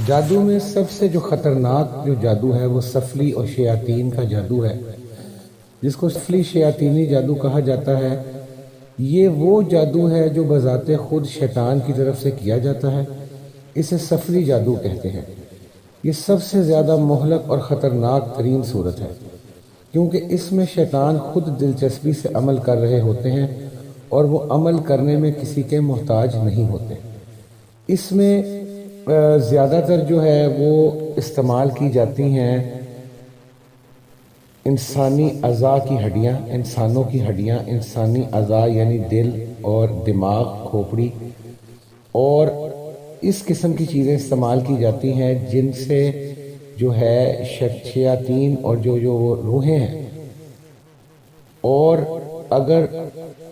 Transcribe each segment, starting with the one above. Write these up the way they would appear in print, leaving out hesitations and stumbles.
جادو میں سب سے جو خطرناک جو جادو ہے وہ سفلی اور شیاطین کا جادو ہے، جس کو سفلی شیاطینی جادو کہا جاتا ہے۔ یہ وہ جادو ہے جو بذات خود شیطان کی طرف سے کیا جاتا ہے، اسے سفلی جادو کہتے ہیں۔ یہ سب سے زیادہ مہلک اور خطرناک ترین صورت ہے، کیونکہ اس میں شیطان خود دلچسپی سے عمل کر رہے ہوتے ہیں اور وہ عمل کرنے میں کسی کے محتاج نہیں ہوتے۔ اس میں زیادہ تر جو ہے وہ استعمال کی جاتی ہیں انسانی اعضاء کی ہڈیاں، انسانوں کی ہڈیاں، انسانی اعضاء یعنی دل اور دماغ، کھوپڑی، اور اس قسم کی چیزیں استعمال کی جاتی ہیں جن سے جو ہے شیاطین اور جو وہ روحیں ہیں، اور اگر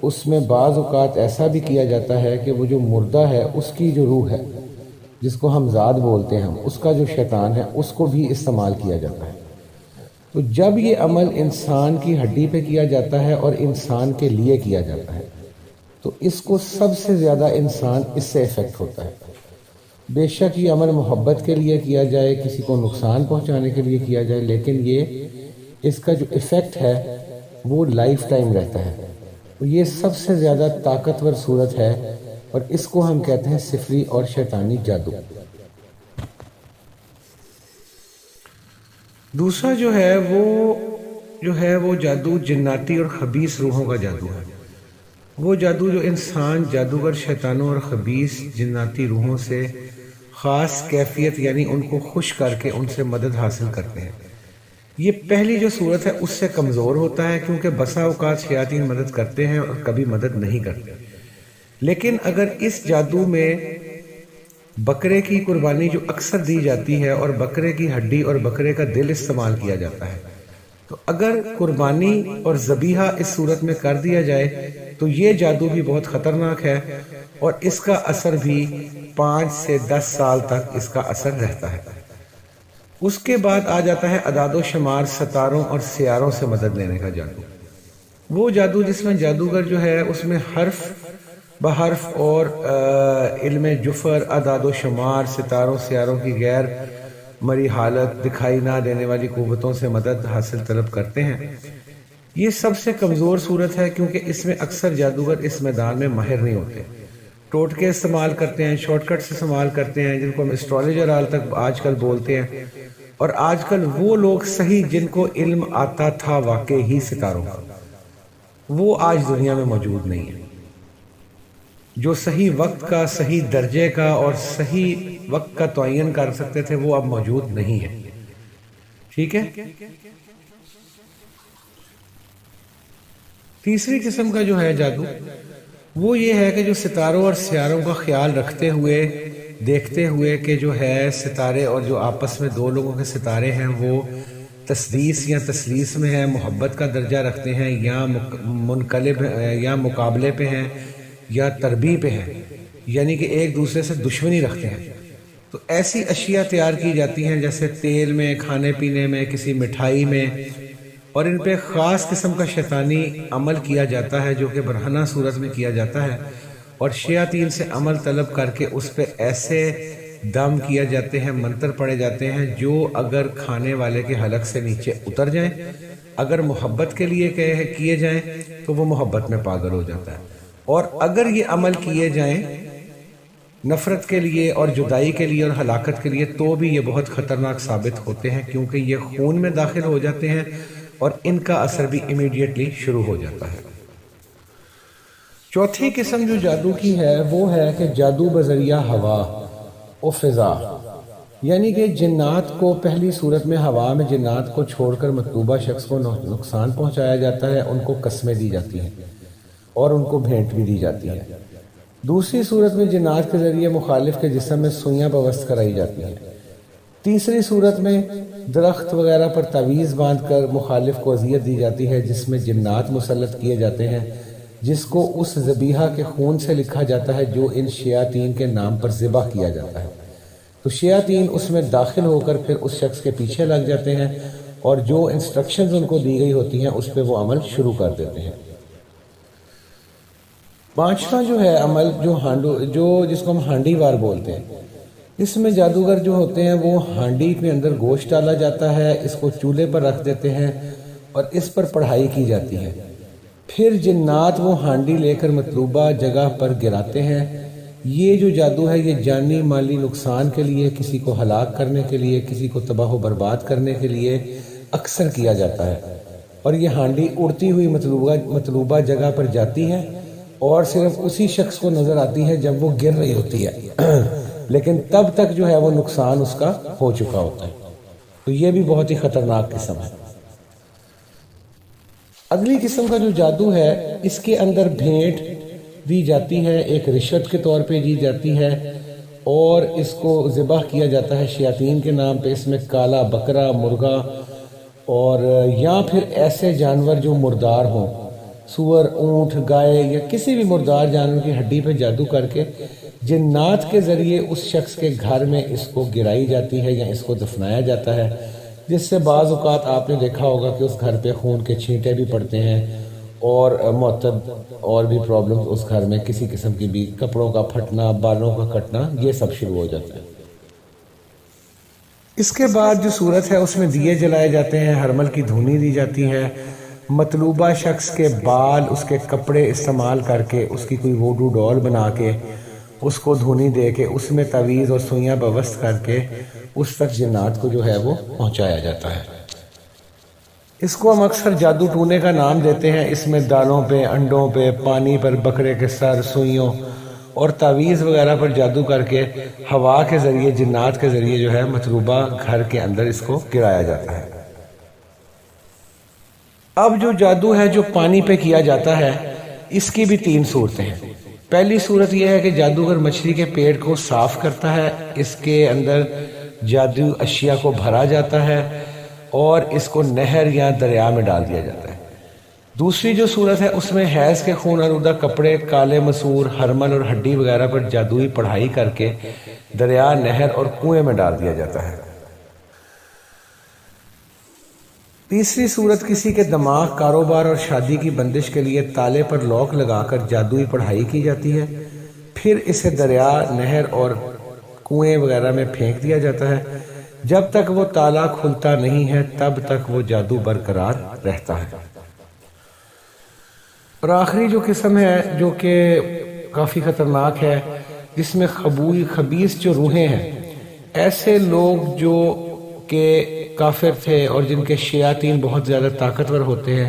اس میں بعض اوقات ایسا بھی کیا جاتا ہے کہ وہ جو مردہ ہے اس کی جو روح ہے، جس کو ہم ذات بولتے ہیں، اس کا جو شیطان ہے اس کو بھی استعمال کیا جاتا ہے۔ تو جب یہ عمل انسان کی ہڈی پہ کیا جاتا ہے اور انسان کے لیے کیا جاتا ہے تو اس کو سب سے زیادہ انسان اس سے افیکٹ ہوتا ہے۔ بے شک یہ عمل محبت کے لیے کیا جائے، کسی کو نقصان پہنچانے کے لیے کیا جائے، لیکن یہ اس کا جو افیکٹ ہے وہ لائف ٹائم رہتا ہے۔ یہ سب سے زیادہ طاقتور صورت ہے اور اس کو ہم کہتے ہیں سفلی اور شیطانی جادو۔ دوسرا جو ہے وہ جادو جناتی اور خبیث روحوں کا جادو ہے۔ وہ جادو جو انسان جادوگر شیطانوں اور خبیث جناتی روحوں سے خاص کیفیت یعنی ان کو خوش کر کے ان سے مدد حاصل کرتے ہیں۔ یہ پہلی جو صورت ہے اس سے کمزور ہوتا ہے، کیونکہ بسا اوقات شیاطین مدد کرتے ہیں اور کبھی مدد نہیں کرتے۔ لیکن اگر اس جادو میں بکرے کی قربانی جو اکثر دی جاتی ہے اور بکرے کی ہڈی اور بکرے کا دل استعمال کیا جاتا ہے، تو اگر قربانی اور ذبیحہ اس صورت میں کر دیا جائے تو یہ جادو بھی بہت خطرناک ہے اور اس کا اثر بھی 5 سے 10 سال تک اس کا اثر رہتا ہے۔ اس کے بعد آ جاتا ہے اعداد و شمار، ستاروں اور سیاروں سے مدد لینے کا جادو۔ وہ جادو جس میں جادوگر جو ہے اس میں حرف بحرف اور علم جفر، اعداد و شمار، ستاروں سیاروں کی غیر مری حالت، دکھائی نہ دینے والی قوتوں سے مدد حاصل طلب کرتے ہیں۔ یہ سب سے کمزور صورت ہے کیونکہ اس میں اکثر جادوگر اس میدان میں ماہر نہیں ہوتے، ٹوٹکے استعمال کرتے ہیں، شارٹ کٹس استعمال کرتے ہیں جن کو ہم اسٹرالوجر آج کل بولتے ہیں، اور آج کل وہ لوگ صحیح جن کو علم آتا تھا واقعی ہی ستاروں کا، وہ آج دنیا میں موجود نہیں ہے۔ جو صحیح وقت کا، صحیح درجے کا اور صحیح وقت کا تعین کر سکتے تھے وہ اب موجود نہیں ہے۔ ٹھیک ہے؟ تیسری قسم کا جو ہے جادو وہ یہ ہے کہ جو ستاروں اور سیاروں کا خیال رکھتے ہوئے، دیکھتے ہوئے کہ جو ہے ستارے اور جو آپس میں دو لوگوں کے ستارے ہیں وہ تسدیس یا تسلیس میں ہیں، محبت کا درجہ رکھتے ہیں، یا منقلب یا مقابلے پہ ہیں یا تربی پہ ہیں، یعنی کہ ایک دوسرے سے دشمنی رکھتے ہیں، تو ایسی اشیاء تیار کی جاتی ہیں جیسے تیل میں، کھانے پینے میں، کسی مٹھائی میں، اور ان پہ خاص قسم کا شیطانی عمل کیا جاتا ہے جو کہ برہنہ صورت میں کیا جاتا ہے، اور شیاطین سے عمل طلب کر کے اس پہ ایسے دم کیا جاتے ہیں، منتر پڑے جاتے ہیں جو اگر کھانے والے کے حلق سے نیچے اتر جائیں، اگر محبت کے لیے کیے جائیں تو وہ محبت میں پاگل ہو جاتا ہے، اور اگر یہ عمل کیے جائیں نفرت کے لیے اور جدائی کے لیے اور ہلاکت کے لیے تو بھی یہ بہت خطرناک ثابت ہوتے ہیں، کیونکہ یہ خون میں داخل ہو جاتے ہیں اور ان کا اثر بھی امیڈیٹلی شروع ہو جاتا ہے۔ چوتھی قسم جو جادو کی ہے وہ ہے کہ جادو بذریعہ ہوا و فضا، یعنی کہ جنات کو پہلی صورت میں ہوا میں جنات کو چھوڑ کر مطلوبہ شخص کو نقصان پہنچایا جاتا ہے، ان کو قسمیں دی جاتی ہیں اور ان کو بھیٹ بھی دی جاتی ہے۔ دوسری صورت میں جنات کے ذریعے مخالف کے جسم میں سوئیاں پوست کرائی جاتی ہیں۔ تیسری صورت میں درخت وغیرہ پر تعویذ باندھ کر مخالف کو اذیت دی جاتی ہے، جس میں جنات مسلط کیے جاتے ہیں، جس کو اس ذبیحہ کے خون سے لکھا جاتا ہے جو ان شیاطین کے نام پر ذبح کیا جاتا ہے۔ تو شیاطین اس میں داخل ہو کر پھر اس شخص کے پیچھے لگ جاتے ہیں اور جو انسٹرکشنز ان کو دی گئی ہوتی ہیں اس پہ وہ عمل شروع کر دیتے ہیں۔ پانچواں جو ہے عمل جو جس کو ہم ہانڈی وار بولتے ہیں، اس میں جادوگر جو ہوتے ہیں وہ ہانڈی کے اندر گوشت ڈالا جاتا ہے، اس کو چولہے پر رکھ دیتے ہیں اور اس پر پڑھائی کی جاتی ہے۔ پھر جنات وہ ہانڈی لے کر مطلوبہ جگہ پر گراتے ہیں۔ یہ جو جادو ہے یہ جانی مالی نقصان کے لیے، کسی کو ہلاک کرنے کے لیے، کسی کو تباہ و برباد کرنے کے لیے اکثر کیا جاتا ہے، اور یہ ہانڈی اڑتی ہوئی مطلوبہ جگہ پر جاتی ہے اور صرف اسی شخص کو نظر آتی ہے جب وہ گر رہی ہوتی ہے، لیکن تب تک جو ہے وہ نقصان اس کا ہو چکا ہوتا ہے۔ تو یہ بھی بہت ہی خطرناک قسم ہے۔ اگلی قسم کا جو جادو ہے اس کے اندر بھیٹ دی جاتی ہے، ایک رشوت کے طور پہ دی جاتی ہے، اور اس کو ذبح کیا جاتا ہے شیاطین کے نام پہ۔ اس میں کالا بکرا، مرغا اور یا پھر ایسے جانور جو مردار ہوں، سور، اونٹ، گائے یا کسی بھی مردار جانور کی ہڈی پہ جادو کر کے جنات کے ذریعے اس شخص کے گھر میں اس کو گرائی جاتی ہے یا اس کو دفنایا جاتا ہے، جس سے بعض اوقات آپ نے دیکھا ہوگا کہ اس گھر پہ خون کے چھینٹے بھی پڑتے ہیں اور معتد اور بھی پرابلمز اس گھر میں کسی قسم کی بھی، کپڑوں کا پھٹنا، بالوں کا کٹنا، یہ سب شروع ہو جاتا ہے۔ اس کے بعد جو صورت ہے اس میں دیے جلائے جاتے ہیں، ہرمل کی دھونی دی جاتی ہے، مطلوبہ شخص کے بال، اس کے کپڑے استعمال کر کے اس کی کوئی ووڈو ڈول بنا کے اس کو دھونی دے کے اس میں تعویذ اور سوئیاں بوست کر کے اس تک جنات کو جو ہے وہ پہنچایا جاتا ہے۔ اس کو ہم اکثر جادو ٹونے کا نام دیتے ہیں۔ اس میں دالوں پہ، انڈوں پہ، پانی پر، بکرے کے سر، سوئیوں اور تعویذ وغیرہ پر جادو کر کے ہوا کے ذریعے، جنات کے ذریعے جو ہے مطلوبہ گھر کے اندر اس کو گرایا جاتا ہے۔ اب جو جادو ہے جو پانی پہ کیا جاتا ہے اس کی بھی 3 صورتیں ہیں۔ پہلی صورت یہ ہے کہ جادوگر مچھلی کے پیٹ کو صاف کرتا ہے، اس کے اندر جادو اشیاء کو بھرا جاتا ہے اور اس کو نہر یا دریا میں ڈال دیا جاتا ہے۔ دوسری جو صورت ہے اس میں حیض کے خون آلودہ کپڑے، کالے مسور، ہرمل اور ہڈی وغیرہ پر جادوئی پڑھائی کر کے دریا، نہر اور کنویں میں ڈال دیا جاتا ہے۔ تیسری صورت کسی کے دماغ، کاروبار اور شادی کی بندش کے لیے تالے پر لاک لگا کر جادوئی پڑھائی کی جاتی ہے، پھر اسے دریا، نہر اور کنویں وغیرہ میں پھینک دیا جاتا ہے۔ جب تک وہ تالا کھلتا نہیں ہے تب تک وہ جادو برقرار رہتا ہے۔ اور آخری جو قسم ہے جو کہ کافی خطرناک ہے، جس میں خبیث جو روحیں ہیں، ایسے لوگ جو کہ کافر تھے اور جن کے شیاطین بہت زیادہ طاقتور ہوتے ہیں،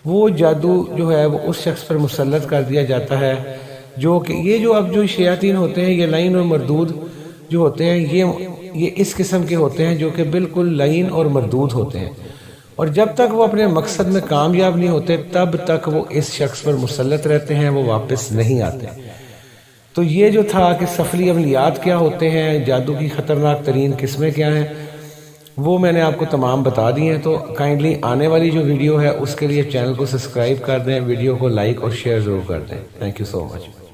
وہ جادو جو ہے وہ اس شخص پر مسلط کر دیا جاتا ہے جو کہ یہ جو اب جو شیاطین ہوتے ہیں، یہ لعین اور مردود جو ہوتے ہیں، یہ اس قسم کے ہوتے ہیں جو کہ بالکل لعین اور مردود ہوتے ہیں، اور جب تک وہ اپنے مقصد میں کامیاب نہیں ہوتے تب تک وہ اس شخص پر مسلط رہتے ہیں، وہ واپس نہیں آتے۔ تو یہ جو تھا کہ سفلی عملیات کیا ہوتے ہیں، جادو کی خطرناک ترین قسمیں کیا ہیں، وہ میں نے آپ کو تمام بتا دی ہیں۔ تو کائنڈلی آنے والی جو ویڈیو ہے اس کے لیے چینل کو سبسکرائب کر دیں، ویڈیو کو لائک اور شیئر ضرور کر دیں۔ Thank you so much.